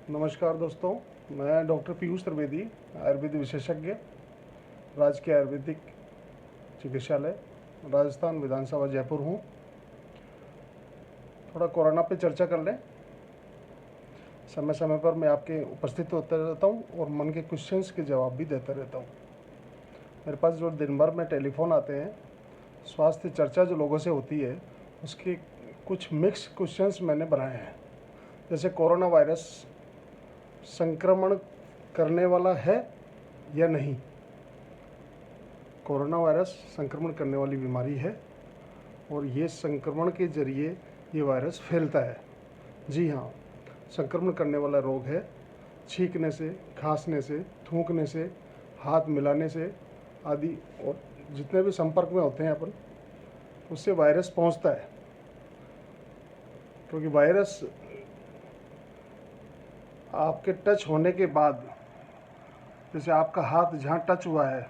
नमस्कार दोस्तों, मैं डॉक्टर पीयूष त्रिवेदी, आयुर्वेद विशेषज्ञ, राजकीय आयुर्वेदिक चिकित्सालय, राजस्थान विधानसभा जयपुर हूँ। थोड़ा कोरोना पे चर्चा कर लें। समय समय पर मैं आपके उपस्थित होता रहता हूँ और मन के क्वेश्चंस के जवाब भी देता रहता हूँ। मेरे पास जो दिन भर में टेलीफोन आते हैं, स्वास्थ्य चर्चा जो लोगों से होती है, उसके कुछ मिक्स क्वेश्चंस मैंने बनाए हैं। जैसे कोरोना वायरस संक्रमण करने वाला है या नहीं। कोरोना वायरस संक्रमण करने वाली बीमारी है और ये संक्रमण के जरिए ये वायरस फैलता है। जी हाँ, संक्रमण करने वाला रोग है। छींकने से, खांसने से, थूकने से, हाथ मिलाने से आदि, और जितने भी संपर्क में होते हैं अपन, उससे वायरस पहुंचता है। क्योंकि वायरस आपके टच होने के बाद, जैसे आपका हाथ जहाँ टच हुआ है,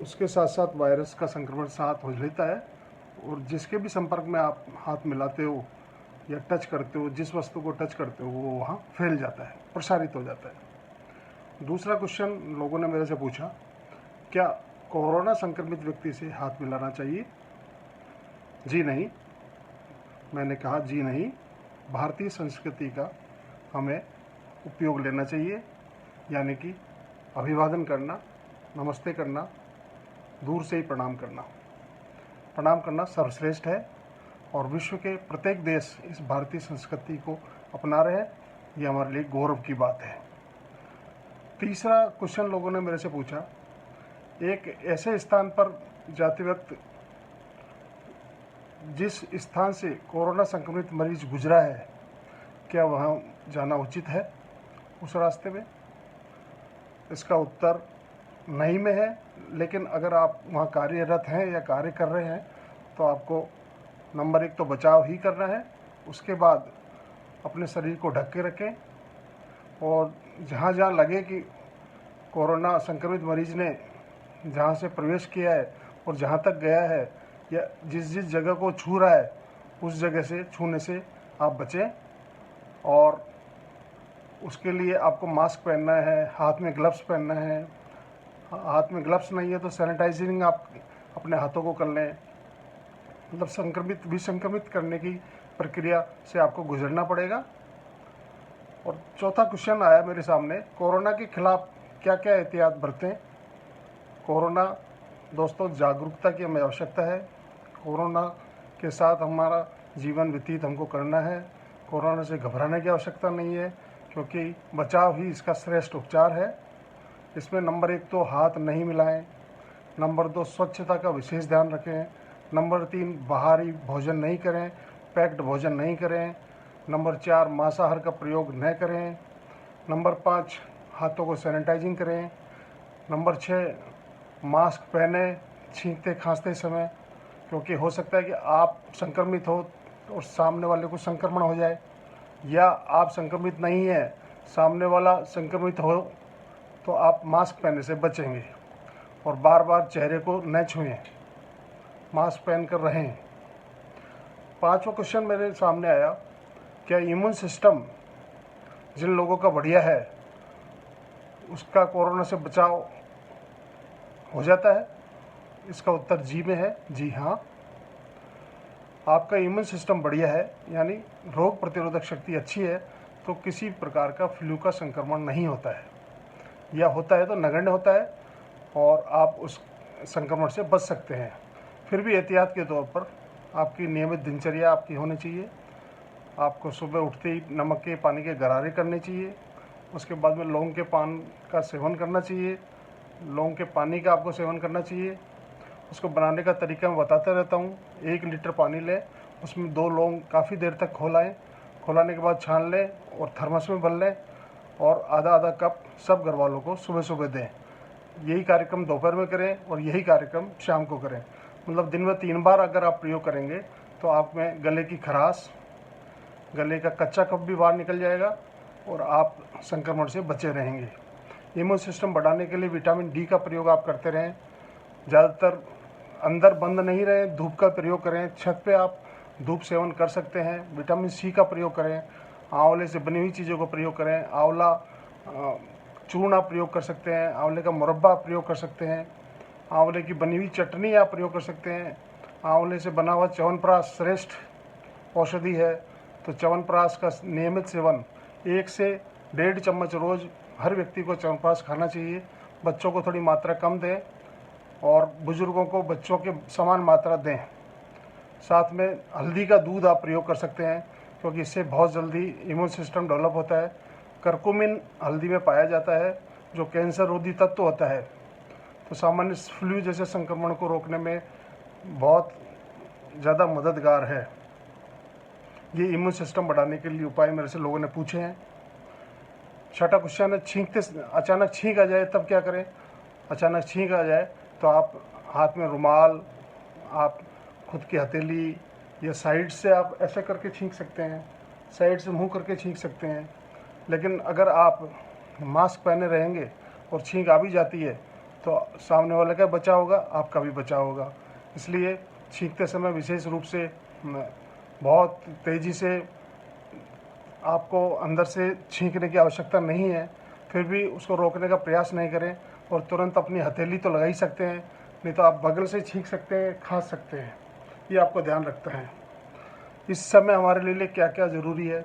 उसके साथ साथ वायरस का संक्रमण साथ हो लेता है और जिसके भी संपर्क में आप हाथ मिलाते हो या टच करते हो, जिस वस्तु को टच करते हो, वो वहाँ फैल जाता है, प्रसारित हो जाता है। दूसरा क्वेश्चन लोगों ने मेरे से पूछा, क्या कोरोना संक्रमित व्यक्ति से हाथ मिलाना चाहिए? जी नहीं। मैंने कहा जी नहीं। भारतीय संस्कृति का हमें उपयोग लेना चाहिए, यानी कि अभिवादन करना, नमस्ते करना, दूर से ही प्रणाम करना। प्रणाम करना सर्वश्रेष्ठ है और विश्व के प्रत्येक देश इस भारतीय संस्कृति को अपना रहे हैं। ये हमारे लिए गौरव की बात है। तीसरा क्वेश्चन लोगों ने मेरे से पूछा, एक ऐसे स्थान पर जाते वक्त जिस स्थान से कोरोना संक्रमित मरीज गुजरा है, क्या वहाँ जाना उचित है उस रास्ते में? इसका उत्तर नहीं में है, लेकिन अगर आप वहाँ कार्यरत हैं या कार्य कर रहे हैं तो आपको नंबर 1 तो बचाव ही करना है। उसके बाद अपने शरीर को ढक के रखें और जहाँ जहाँ लगे कि कोरोना संक्रमित मरीज ने जहाँ से प्रवेश किया है और जहाँ तक गया है या जिस जिस जगह को छू रहा है, उस जगह से छूने से आप बचें। और उसके लिए आपको मास्क पहनना है, हाथ में ग्लव्स पहनना है। हाथ में ग्लव्स नहीं है तो सैनिटाइजिंग आप अपने हाथों को कर लें। मतलब विसंक्रमित करने की प्रक्रिया से आपको गुजरना पड़ेगा। और चौथा क्वेश्चन आया मेरे सामने, कोरोना के खिलाफ क्या क्या एहतियात बरतें? कोरोना दोस्तों, जागरूकता की हमें आवश्यकता है। कोरोना के साथ हमारा जीवन व्यतीत हमको करना है। कोरोना से घबराने की आवश्यकता नहीं है, क्योंकि बचाव ही इसका श्रेष्ठ उपचार है। इसमें नंबर 1 तो हाथ नहीं मिलाएं, नंबर 2 स्वच्छता का विशेष ध्यान रखें, नंबर 3 बाहरी भोजन नहीं करें, पैक्ड भोजन नहीं करें, नंबर 4 मांसाहार का प्रयोग न करें, नंबर 5 हाथों को सैनिटाइजिंग करें, नंबर 6 मास्क पहने छींकते खांसते समय, क्योंकि हो सकता है कि आप संक्रमित हो और सामने वाले को संक्रमण हो जाए, या आप संक्रमित नहीं हैं, सामने वाला संक्रमित हो तो आप मास्क पहनने से बचेंगे। और बार बार चेहरे को न छुएं, मास्क पहन कर रहें। पांचवा क्वेश्चन मेरे सामने आया, क्या इम्यून सिस्टम जिन लोगों का बढ़िया है उसका कोरोना से बचाव हो जाता है? इसका उत्तर जी में है। जी हाँ, आपका इम्यून सिस्टम बढ़िया है, यानी रोग प्रतिरोधक शक्ति अच्छी है, तो किसी प्रकार का फ्लू का संक्रमण नहीं होता है, या होता है तो नगण्य होता है और आप उस संक्रमण से बच सकते हैं। फिर भी एहतियात के तौर पर आपकी नियमित दिनचर्या आपकी होनी चाहिए। आपको सुबह उठते ही नमक के पानी के गरारे करने चाहिए। उसके बाद में लौंग के पान का सेवन करना चाहिए। लौंग के पानी का आपको सेवन करना चाहिए। उसको बनाने का तरीका मैं बताता रहता हूँ। 1 लीटर पानी लें, उसमें 2 लौंग काफ़ी देर तक खौलाएँ। खौलाने के बाद छान लें और थर्मस में भर लें और आधा आधा कप सब घर वालों को सुबह सुबह दें। यही कार्यक्रम दोपहर में करें और यही कार्यक्रम शाम को करें। मतलब दिन में 3 बार अगर आप प्रयोग करेंगे तो आप में गले की खराश, गले का कच्चा कफ भी बाहर निकल जाएगा और आप संक्रमण से बचे रहेंगे। इम्यून सिस्टम बढ़ाने के लिए विटामिन डी का प्रयोग आप करते रहें। ज़्यादातर अंदर बंद नहीं रहें, धूप का प्रयोग करें। छत पे आप धूप सेवन कर सकते हैं। विटामिन सी का प्रयोग करें आंवले से बनी हुई चीज़ों का प्रयोग करें। आंवला चूर्ण आप प्रयोग कर सकते हैं, आंवले का मुरब्बा आप प्रयोग कर सकते हैं, आंवले की बनी हुई चटनी आप प्रयोग कर सकते हैं। आंवले से बना हुआ च्यवनप्राश श्रेष्ठ औषधि है, तो च्यवनप्राश का नियमित सेवन 1 से 1.5 चम्मच रोज़ हर व्यक्ति को च्यवनप्राश खाना चाहिए। बच्चों को थोड़ी मात्रा कम दें और बुज़ुर्गों को बच्चों के समान मात्रा दें। साथ में हल्दी का दूध आप प्रयोग कर सकते हैं, क्योंकि इससे बहुत जल्दी इम्यून सिस्टम डेवलप होता है। करकुमिन हल्दी में पाया जाता है, जो कैंसर रोधी तत्व होता है, तो सामान्य फ्लू जैसे संक्रमण को रोकने में बहुत ज़्यादा मददगार है। ये इम्यून सिस्टम बढ़ाने के लिए उपाय मेरे से लोगों ने पूछे हैं। छठा क्वेश्चन है, अचानक छींक आ जाए तब क्या करें। अचानक छींक आ जाए तो आप हाथ में रुमाल, आप खुद की हथेली या साइड से आप ऐसे करके छींक सकते हैं, साइड से मुंह करके छींक सकते हैं। लेकिन अगर आप मास्क पहने रहेंगे और छींक आ भी जाती है तो सामने वाले का बचाव होगा, आपका भी बचाव होगा। इसलिए छींकते समय विशेष रूप से बहुत तेज़ी से आपको अंदर से छींकने की आवश्यकता नहीं है, फिर भी उसको रोकने का प्रयास नहीं करें और तुरंत अपनी हथेली तो लगा ही सकते हैं, नहीं तो आप बगल से छींक सकते हैं, खांस सकते हैं। ये आपको ध्यान रखना है। इस समय हमारे लिए क्या क्या ज़रूरी है।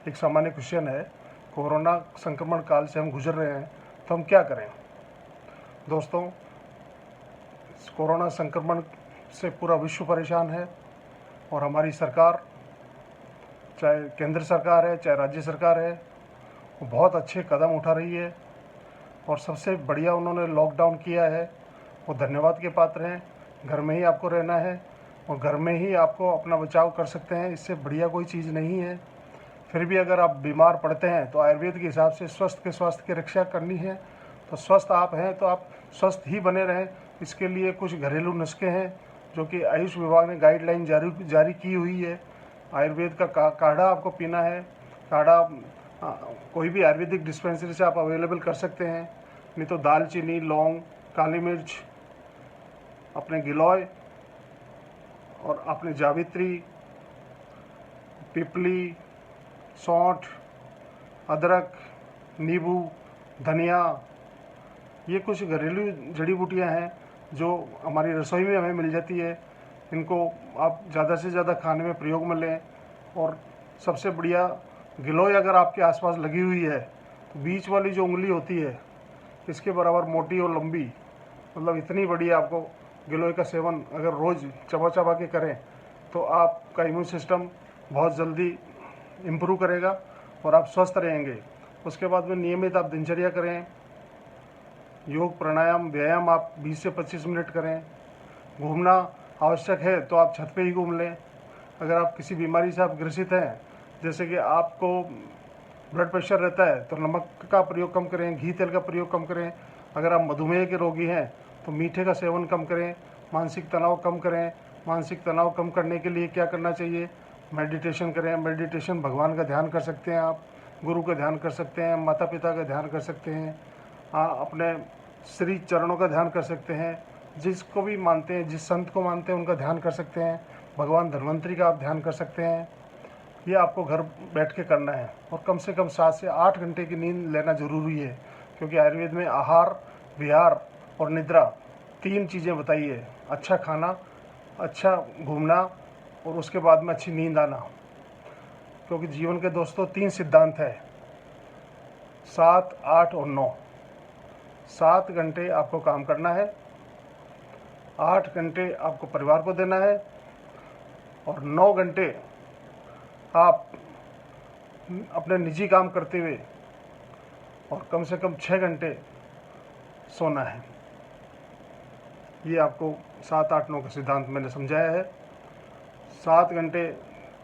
एक सामान्य क्वेश्चन है, कोरोना संक्रमण काल से हम गुजर रहे हैं तो हम क्या करें। दोस्तों, कोरोना संक्रमण से पूरा विश्व परेशान है और हमारी सरकार, चाहे केंद्र सरकार है चाहे राज्य सरकार है, वो बहुत अच्छे कदम उठा रही है और सबसे बढ़िया उन्होंने लॉकडाउन किया है, वो धन्यवाद के पात्र हैं। घर में ही आपको रहना है और घर में ही आपको अपना बचाव कर सकते हैं, इससे बढ़िया कोई चीज़ नहीं है। फिर भी अगर आप बीमार पड़ते हैं तो आयुर्वेद के हिसाब से स्वास्थ्य की रक्षा करनी है, तो स्वस्थ आप हैं तो आप स्वस्थ ही बने रहें। इसके लिए कुछ घरेलू नुस्खे हैं जो कि आयुष विभाग ने गाइडलाइन जारी की हुई है। आयुर्वेद का काढ़ा आपको पीना है। काढ़ा कोई भी आयुर्वेदिक डिस्पेंसरी से आप अवेलेबल कर सकते हैं, नहीं तो दालचीनी, लौंग, काली मिर्च, अपने गिलोय और अपने जावित्री, पिपली, सौंठ, अदरक, नींबू, धनिया, ये कुछ घरेलू जड़ी बूटियां हैं जो हमारी रसोई में हमें मिल जाती है। इनको आप ज़्यादा से ज़्यादा खाने में प्रयोग में लें। और सबसे बढ़िया, गिलोय अगर आपके आसपास लगी हुई है तो बीच वाली जो उंगली होती है इसके बराबर मोटी और लंबी, मतलब इतनी बड़ी आपको गिलोय का सेवन अगर रोज़ चबा चबा के करें तो आपका इम्यून सिस्टम बहुत जल्दी इम्प्रूव करेगा और आप स्वस्थ रहेंगे। उसके बाद में नियमित आप दिनचर्या करें, योग प्राणायाम व्यायाम आप 20 से 25 मिनट करें। घूमना आवश्यक है तो आप छत पे ही घूम लें। अगर आप किसी बीमारी से आप ग्रसित हैं, जैसे कि आपको ब्लड प्रेशर रहता है, तो नमक का प्रयोग कम करें, घी तेल का प्रयोग कम करें। अगर आप मधुमेह के रोगी हैं तो मीठे का सेवन कम करें। मानसिक तनाव कम करें। मानसिक तनाव कम करने के लिए क्या करना चाहिए, मेडिटेशन करें। मेडिटेशन, भगवान का ध्यान कर सकते हैं आप, गुरु का ध्यान कर सकते हैं, माता पिता का ध्यान कर सकते हैं, अपने श्री चरणों का ध्यान कर सकते हैं। जिसको भी मानते हैं, जिस संत को मानते हैं उनका ध्यान कर सकते हैं। भगवान धन्वंतरी का आप ध्यान कर सकते हैं। ये आपको घर बैठ के करना है और कम से कम 7 से 8 घंटे की नींद लेना ज़रूरी है, क्योंकि आयुर्वेद में आहार, विहार और निद्रा 3 चीज़ें बताई है। अच्छा खाना, अच्छा घूमना और उसके बाद में अच्छी नींद आना। क्योंकि जीवन के दोस्तों 3 सिद्धांत है, 7, 8 और 9। 7 घंटे आपको काम करना है, 8 घंटे आपको परिवार को देना है और 9 घंटे आप अपने निजी काम करते हुए और कम से कम 6 घंटे सोना है। ये आपको 7, 8, 9 का सिद्धांत मैंने समझाया है। 7 घंटे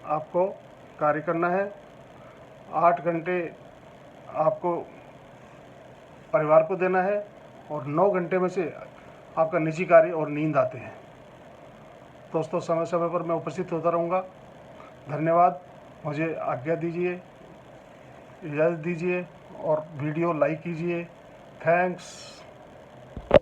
आपको कार्य करना है, 8 घंटे आपको परिवार को देना है और 9 घंटे में से आपका निजी कार्य और नींद आते हैं। दोस्तों, समय समय पर मैं उपस्थित होता रहूँगा। धन्यवाद। मुझे आज्ञा दीजिए, इजाज़त दीजिए और वीडियो लाइक कीजिए। थैंक्स।